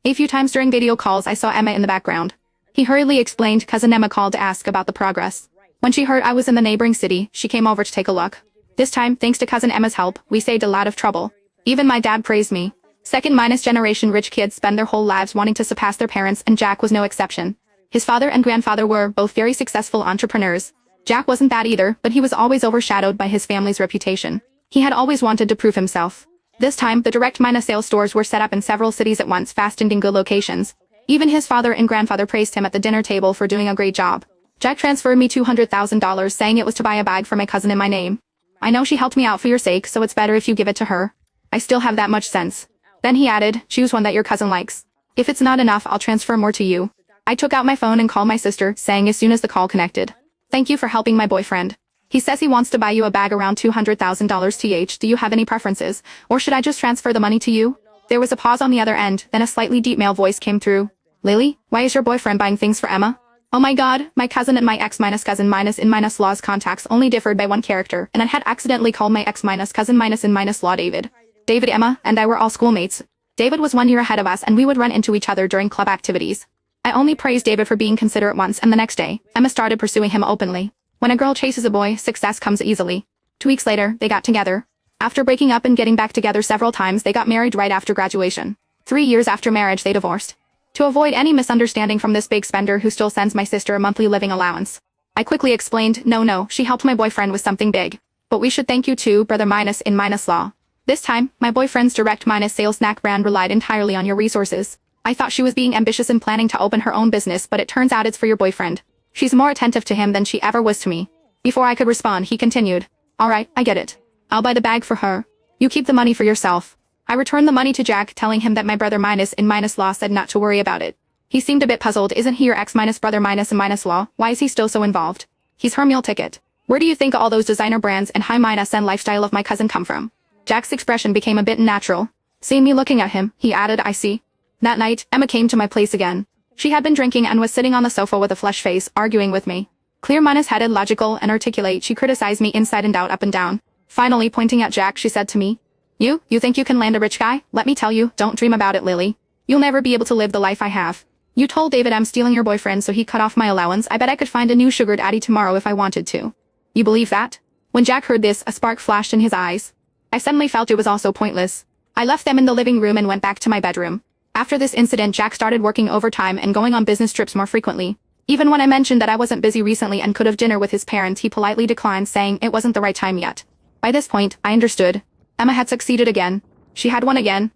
A few times during video calls I saw Emma in the background. He hurriedly explained cousin Emma called to ask about the progress. When she heard I was in the neighboring city, she came over to take a look. This time, thanks to cousin Emma's help, we saved a lot of trouble. Even my dad praised me. Second minus generation rich kids spend their whole lives wanting to surpass their parents, and Jack was no exception. His father and grandfather were both very successful entrepreneurs. Jack wasn't that either, but he was always overshadowed by his family's reputation. He had always wanted to prove himself. This time, the direct minus sales stores were set up in several cities at once, fast and in good locations. Even his father and grandfather praised him at the dinner table for doing a great job. Jack transferred me $200,000, saying it was to buy a bag for my cousin in my name. I know she helped me out for your sake, so it's better if you give it to her. I still have that much sense. Then he added, choose one that your cousin likes. If it's not enough, I'll transfer more to you. I took out my phone and called my sister, saying as soon as the call connected, thank you for helping my boyfriend. He says he wants to buy you a bag around $200,000 th. Do you have any preferences, or should I just transfer the money to you? There was a pause on the other end, then a slightly deep male voice came through. Lily, why is your boyfriend buying things for Emma? Oh my god, my cousin and my ex-cousin-in-laws contacts only differed by one character, and I had accidentally called my ex-cousin-in-law David. David, Emma, and I were all schoolmates. David was 1 year ahead of us and we would run into each other during club activities. I only praised David for being considerate once, and the next day, Emma started pursuing him openly. When a girl chases a boy, success comes easily. 2 weeks later, they got together. After breaking up and getting back together several times, they got married right after graduation. 3 years after marriage, they divorced. To avoid any misunderstanding from this big spender who still sends my sister a monthly living allowance, I quickly explained, no, she helped my boyfriend with something big. But we should thank you too, brother minus in minus law. This time, my boyfriend's direct minus sales snack brand relied entirely on your resources. I thought she was being ambitious and planning to open her own business, but it turns out it's for your boyfriend. She's more attentive to him than she ever was to me. Before I could respond, he continued, alright, I get it. I'll buy the bag for her. You keep the money for yourself. I returned the money to Jack, telling him that my brother minus in minus law said not to worry about it. He seemed a bit puzzled. Isn't he your ex minus brother minus in minus law? Why is he still so involved? He's her meal ticket. Where do you think all those designer brands and high minus and lifestyle of my cousin come from? Jack's expression became a bit unnatural. Seeing me looking at him, he added, I see. That night, Emma came to my place again. She had been drinking and was sitting on the sofa with a flushed face, arguing with me. Clear minus headed, logical, and articulate, she criticized me inside and out, up and down. Finally, pointing at Jack, she said to me, You think you can land a rich guy? Let me tell you, don't dream about it, Lily. You'll never be able to live the life I have. You told David I'm stealing your boyfriend so he cut off my allowance. I bet I could find a new sugar daddy tomorrow if I wanted to. You believe that? When Jack heard this, a spark flashed in his eyes. I suddenly felt it was also pointless. I left them in the living room and went back to my bedroom. After this incident, Jack started working overtime and going on business trips more frequently. Even when I mentioned that I wasn't busy recently and could have dinner with his parents, he politely declined, saying it wasn't the right time yet. By this point, I understood. Emma had succeeded again. She had won again.